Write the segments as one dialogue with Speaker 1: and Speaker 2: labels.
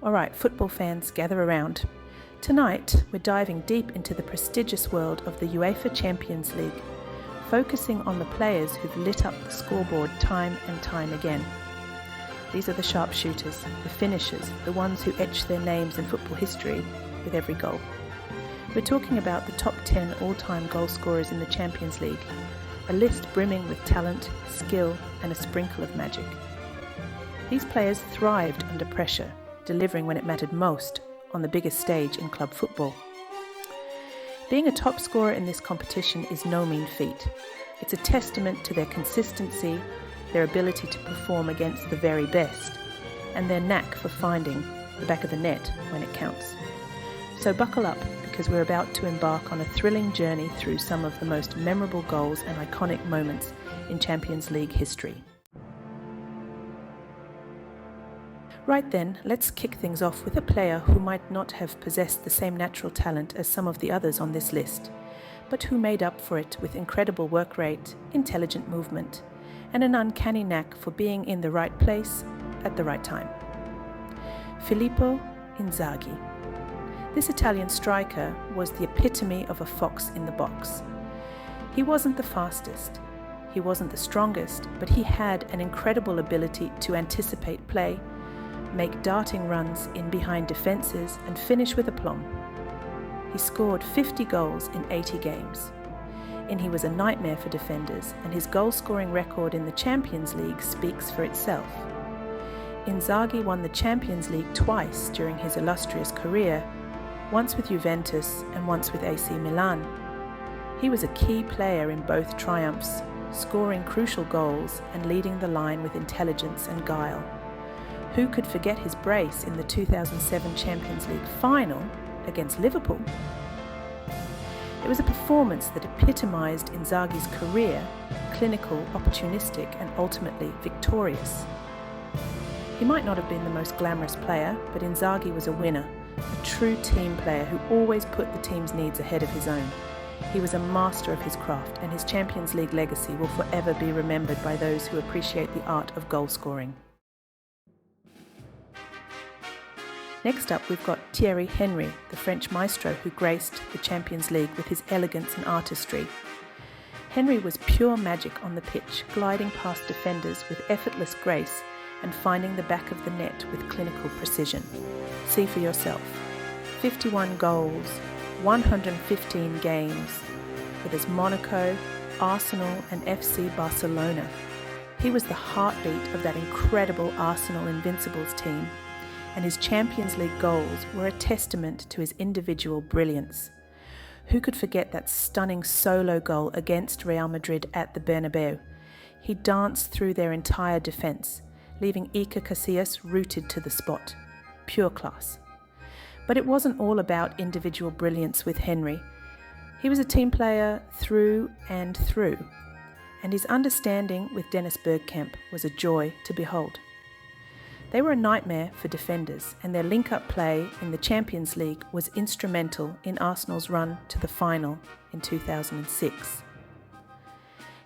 Speaker 1: Alright, football fans, gather around. Tonight, we're diving deep into the prestigious world of the UEFA Champions League, focusing on the players who've lit up the scoreboard time and time again. These are the sharpshooters, the finishers, the ones who etch their names in football history with every goal. We're talking about the top 10 all-time goal scorers in the Champions League, a list brimming with talent, skill, and a sprinkle of magic. These players thrived under pressure, delivering when it mattered most on the biggest stage in club football. Being a top scorer in this competition is no mean feat. It's a testament to their consistency, their ability to perform against the very best, and their knack for finding the back of the net when it counts. So buckle up, because we're about to embark on a thrilling journey through some of the most memorable goals and iconic moments in Champions League history. Right then, let's kick things off with a player who might not have possessed the same natural talent as some of the others on this list, but who made up for it with incredible work rate, intelligent movement, and an uncanny knack for being in the right place at the right time. Filippo Inzaghi. This Italian striker was the epitome of a fox in the box. He wasn't the fastest, he wasn't the strongest, but he had an incredible ability to anticipate play, make darting runs in behind defences, and finish with aplomb. He scored 50 goals in 80 games. And he was a nightmare for defenders, and his goal-scoring record in the Champions League speaks for itself. Inzaghi won the Champions League twice during his illustrious career, once with Juventus and once with AC Milan. He was a key player in both triumphs, scoring crucial goals and leading the line with intelligence and guile. Who could forget his brace in the 2007 Champions League final against Liverpool? It was a performance that epitomised Inzaghi's career, clinical, opportunistic, and ultimately victorious. He might not have been the most glamorous player, but Inzaghi was a winner, a true team player who always put the team's needs ahead of his own. He was a master of his craft, and his Champions League legacy will forever be remembered by those who appreciate the art of goal scoring. Next up, we've got Thierry Henry, the French Maestro who graced the Champions League with his elegance and artistry. Henry was pure magic on the pitch, gliding past defenders with effortless grace and finding the back of the net with clinical precision. See for yourself. 51 goals, 115 games, with his Monaco, Arsenal and FC Barcelona. He was the heartbeat of that incredible Arsenal Invincibles team, and his Champions League goals were a testament to his individual brilliance. Who could forget that stunning solo goal against Real Madrid at the Bernabeu? He danced through their entire defence, leaving Iker Casillas rooted to the spot. Pure class. But it wasn't all about individual brilliance with Henry. He was a team player through and through, and his understanding with Dennis Bergkamp was a joy to behold. They were a nightmare for defenders, and their link-up play in the Champions League was instrumental in Arsenal's run to the final in 2006.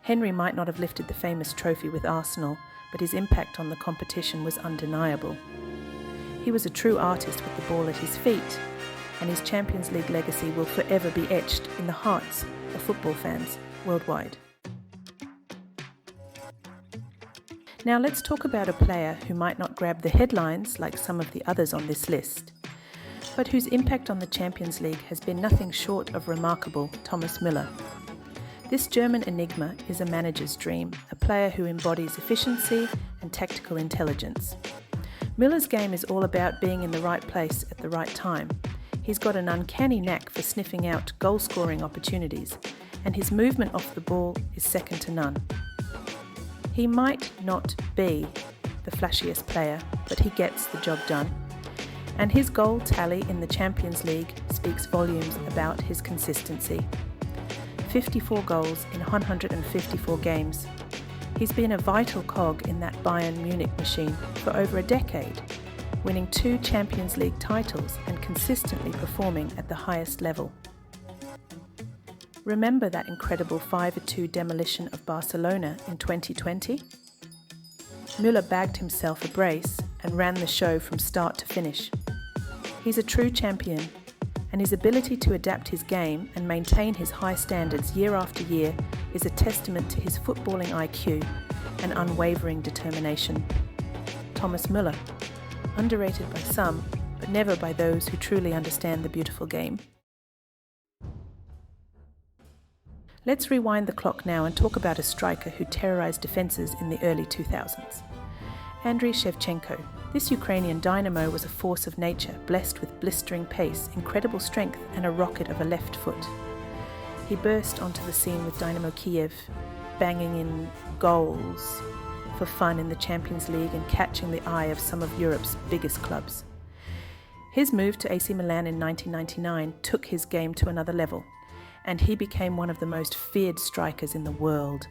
Speaker 1: Henry might not have lifted the famous trophy with Arsenal, but his impact on the competition was undeniable. He was a true artist with the ball at his feet, and his Champions League legacy will forever be etched in the hearts of football fans worldwide. Now let's talk about a player who might not grab the headlines like some of the others on this list, but whose impact on the Champions League has been nothing short of remarkable: Thomas Müller. This German enigma is a manager's dream, a player who embodies efficiency and tactical intelligence. Müller's game is all about being in the right place at the right time. He's got an uncanny knack for sniffing out goal-scoring opportunities, and his movement off the ball is second to none. He might not be the flashiest player, but he gets the job done. And his goal tally in the Champions League speaks volumes about his consistency. 54 goals in 154 games. He's been a vital cog in that Bayern Munich machine for over a decade, winning 2 Champions League titles and consistently performing at the highest level. Remember that incredible 5-2 demolition of Barcelona in 2020? Müller bagged himself a brace and ran the show from start to finish. He's a true champion, and his ability to adapt his game and maintain his high standards year after year is a testament to his footballing IQ and unwavering determination. Thomas Müller, underrated by some, but never by those who truly understand the beautiful game. Let's rewind the clock now and talk about a striker who terrorized defenses in the early 2000s. Andriy Shevchenko. This Ukrainian dynamo was a force of nature, blessed with blistering pace, incredible strength, and a rocket of a left foot. He burst onto the scene with Dynamo Kiev, banging in goals for fun in the Champions League and catching the eye of some of Europe's biggest clubs. His move to AC Milan in 1999 took his game to another level, and he became one of the most feared strikers in the world.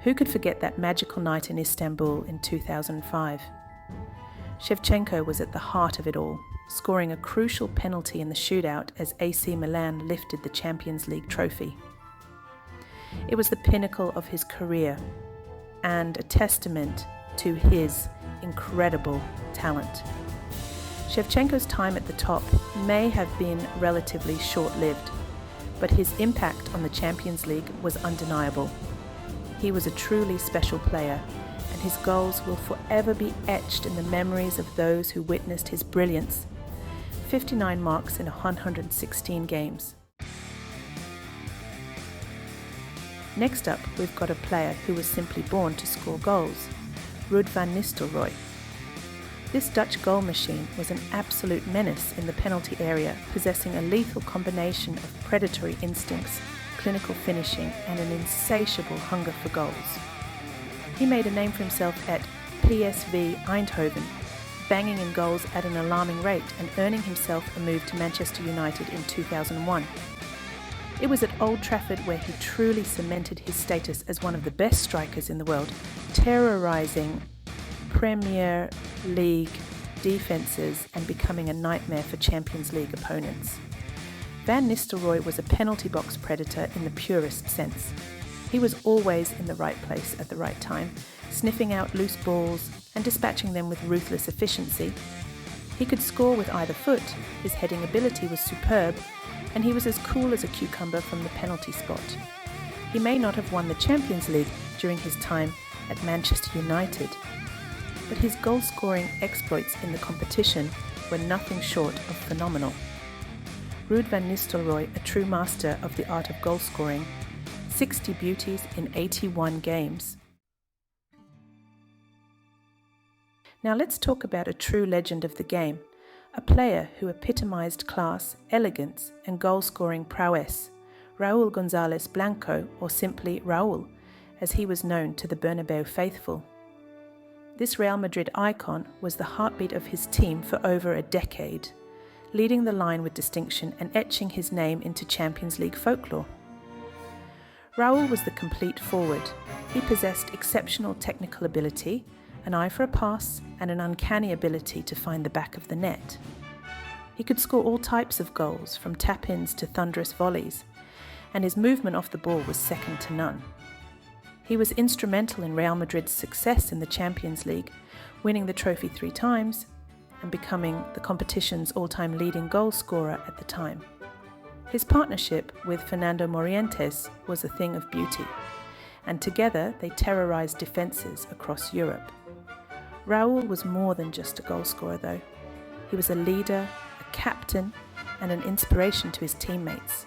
Speaker 1: Who could forget that magical night in Istanbul in 2005? Shevchenko was at the heart of it all, scoring a crucial penalty in the shootout as AC Milan lifted the Champions League trophy. It was the pinnacle of his career and a testament to his incredible talent. Shevchenko's time at the top may have been relatively short-lived, but his impact on the Champions League was undeniable. He was a truly special player, and his goals will forever be etched in the memories of those who witnessed his brilliance. 59 marks in 116 games. Next up, we've got a player who was simply born to score goals, Ruud van Nistelrooy. This Dutch goal machine was an absolute menace in the penalty area, possessing a lethal combination of predatory instincts, clinical finishing, and an insatiable hunger for goals. He made a name for himself at PSV Eindhoven, banging in goals at an alarming rate and earning himself a move to Manchester United in 2001. It was at Old Trafford where he truly cemented his status as one of the best strikers in the world, terrorising Premier League defences and becoming a nightmare for Champions League opponents. Van Nistelrooy was a penalty box predator in the purest sense. He was always in the right place at the right time, sniffing out loose balls and dispatching them with ruthless efficiency. He could score with either foot, his heading ability was superb, and he was as cool as a cucumber from the penalty spot. He may not have won the Champions League during his time at Manchester United, but his goal-scoring exploits in the competition were nothing short of phenomenal. Ruud van Nistelrooy, a true master of the art of goal-scoring, 60 beauties in 81 games. Now let's talk about a true legend of the game, a player who epitomized class, elegance, and goal-scoring prowess, Raúl González Blanco, or simply Raúl, as he was known to the Bernabeu faithful. This Real Madrid icon was the heartbeat of his team for over a decade, leading the line with distinction and etching his name into Champions League folklore. Raúl was the complete forward. He possessed exceptional technical ability, an eye for a pass, and an uncanny ability to find the back of the net. He could score all types of goals, from tap-ins to thunderous volleys, and his movement off the ball was second to none. He was instrumental in Real Madrid's success in the Champions League, winning the trophy 3 times and becoming the competition's all-time leading goal scorer at the time. His partnership with Fernando Morientes was a thing of beauty, and together they terrorized defenses across Europe. Raúl was more than just a goal scorer though. He was a leader, a captain, and an inspiration to his teammates.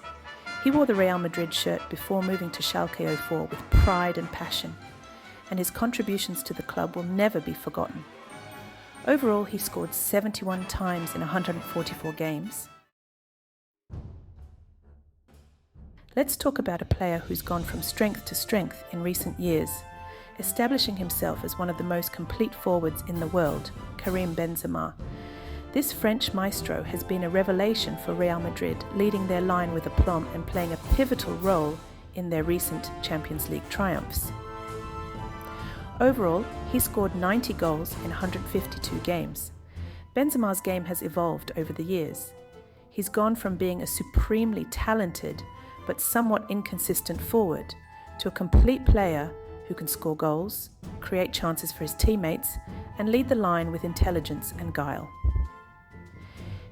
Speaker 1: He wore the Real Madrid shirt before moving to Schalke 04 with pride and passion, and his contributions to the club will never be forgotten. Overall, he scored 71 times in 144 games. Let's talk about a player who's gone from strength to strength in recent years, establishing himself as one of the most complete forwards in the world, Karim Benzema. This French Maestro has been a revelation for Real Madrid, leading their line with aplomb and playing a pivotal role in their recent Champions League triumphs. Overall, he scored 90 goals in 152 games. Benzema's game has evolved over the years. He's gone from being a supremely talented but somewhat inconsistent forward to a complete player who can score goals, create chances for his teammates, and lead the line with intelligence and guile.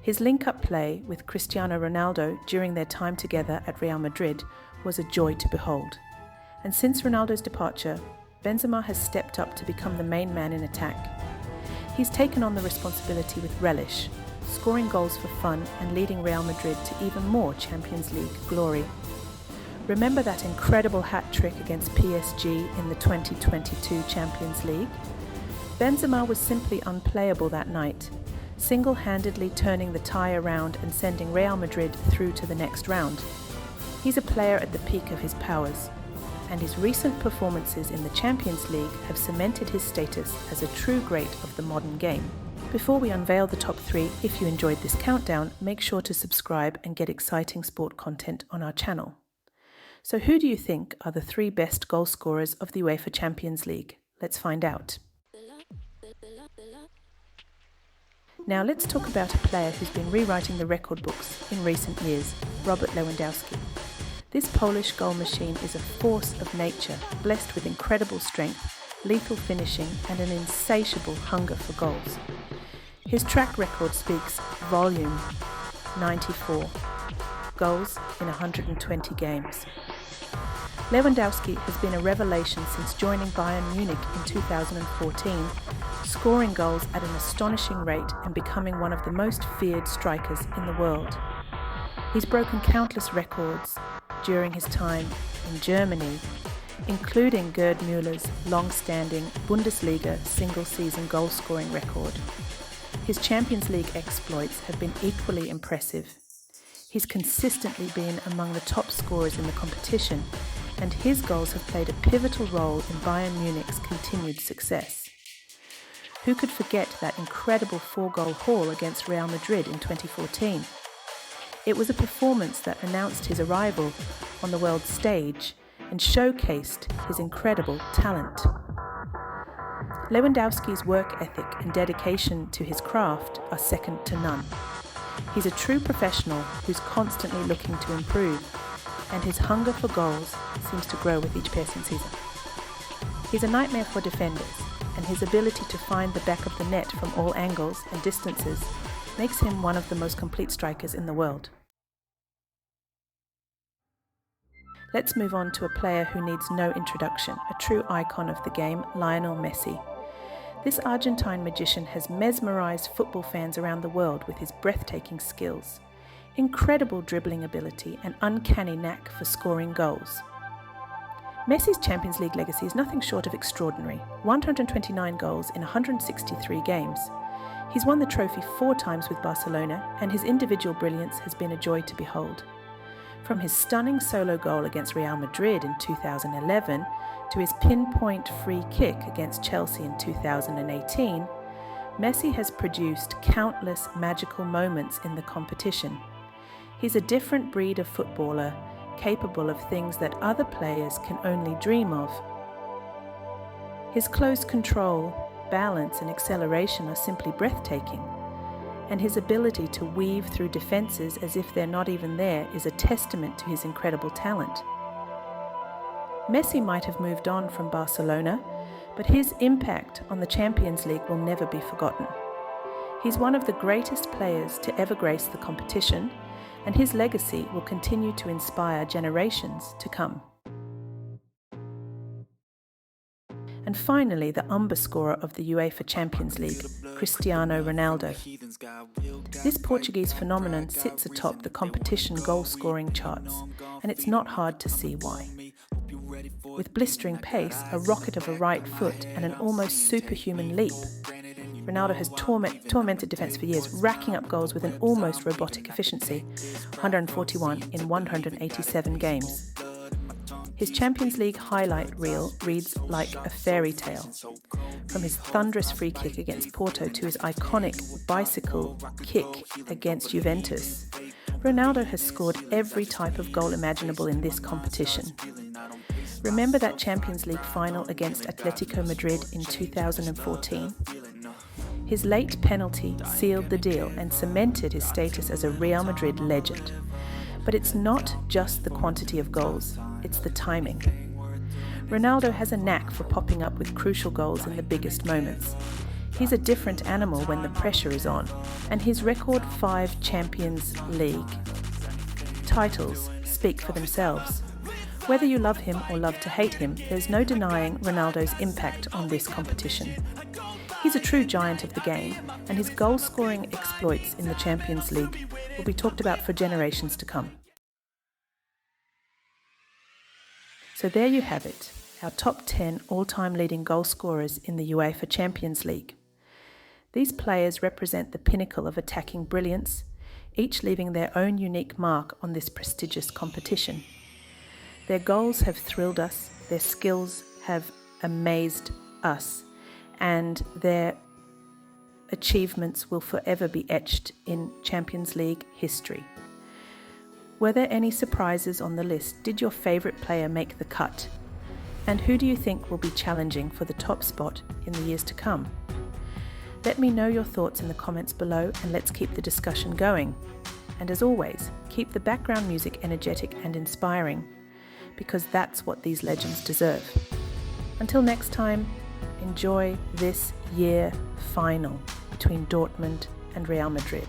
Speaker 1: His link-up play with Cristiano Ronaldo during their time together at Real Madrid was a joy to behold. And since Ronaldo's departure, Benzema has stepped up to become the main man in attack. He's taken on the responsibility with relish, scoring goals for fun and leading Real Madrid to even more Champions League glory. Remember that incredible hat-trick against PSG in the 2022 Champions League? Benzema was simply unplayable that night, single-handedly turning the tie around and sending Real Madrid through to the next round. He's a player at the peak of his powers, and his recent performances in the Champions League have cemented his status as a true great of the modern game. Before we unveil the top 3, if you enjoyed this countdown, make sure to subscribe and get exciting sport content on our channel. So who do you think are the 3 best goal scorers of the UEFA Champions League? Let's find out. Now let's talk about a player who's been rewriting the record books in recent years, Robert Lewandowski. This Polish goal machine is a force of nature, blessed with incredible strength, lethal finishing and an insatiable hunger for goals. His track record speaks volume: 94 goals in 120 games. Lewandowski has been a revelation since joining Bayern Munich in 2014, scoring goals at an astonishing rate and becoming one of the most feared strikers in the world. He's broken countless records during his time in Germany, including Gerd Müller's long-standing Bundesliga single-season goal-scoring record. His Champions League exploits have been equally impressive. He's consistently been among the top scorers in the competition, and his goals have played a pivotal role in Bayern Munich's continued success. Who could forget that incredible 4-goal haul against Real Madrid in 2014? It was a performance that announced his arrival on the world stage and showcased his incredible talent. Lewandowski's work ethic and dedication to his craft are second to none. He's a true professional who's constantly looking to improve, and his hunger for goals seems to grow with each passing season. He's a nightmare for defenders, and his ability to find the back of the net from all angles and distances makes him one of the most complete strikers in the world. Let's move on to a player who needs no introduction, a true icon of the game, Lionel Messi. This Argentine magician has mesmerized football fans around the world with his breathtaking skills, incredible dribbling ability and uncanny knack for scoring goals. Messi's Champions League legacy is nothing short of extraordinary: 129 goals in 163 games. He's won the trophy 4 times with Barcelona, and his individual brilliance has been a joy to behold. From his stunning solo goal against Real Madrid in 2011 to his pinpoint free kick against Chelsea in 2018, Messi has produced countless magical moments in the competition. He's a different breed of footballer, capable of things that other players can only dream of. His close control, balance and acceleration are simply breathtaking, and his ability to weave through defences as if they're not even there is a testament to his incredible talent. Messi might have moved on from Barcelona, but his impact on the Champions League will never be forgotten. He's one of the greatest players to ever grace the competition, and his legacy will continue to inspire generations to come. And finally, the umber scorer of the UEFA Champions League, Cristiano Ronaldo. This Portuguese phenomenon sits atop the competition goal-scoring charts, and it's not hard to see why. With blistering pace, a rocket of a right foot, and an almost superhuman leap, Ronaldo has tormented defence for years, racking up goals with an almost robotic efficiency, 141 in 187 games. His Champions League highlight reel reads like a fairy tale. From his thunderous free kick against Porto to his iconic bicycle kick against Juventus, Ronaldo has scored every type of goal imaginable in this competition. Remember that Champions League final against Atletico Madrid in 2014? His late penalty sealed the deal and cemented his status as a Real Madrid legend. But it's not just the quantity of goals, it's the timing. Ronaldo has a knack for popping up with crucial goals in the biggest moments. He's a different animal when the pressure is on, and his record 5 Champions League titles speak for themselves. Whether you love him or love to hate him, there's no denying Ronaldo's impact on this competition. He's a true giant of the game, and his goal-scoring exploits in the Champions League will be talked about for generations to come. So there you have it, our top 10 all-time leading goal scorers in the UEFA Champions League. These players represent the pinnacle of attacking brilliance, each leaving their own unique mark on this prestigious competition. Their goals have thrilled us, their skills have amazed us, and their achievements will forever be etched in Champions League history. Were there any surprises on the list? Did your favourite player make the cut? And who do you think will be challenging for the top spot in the years to come? Let me know your thoughts in the comments below, and let's keep the discussion going. And as always, keep the background music energetic and inspiring, because that's what these legends deserve. Until next time, enjoy this year final between Dortmund and Real Madrid.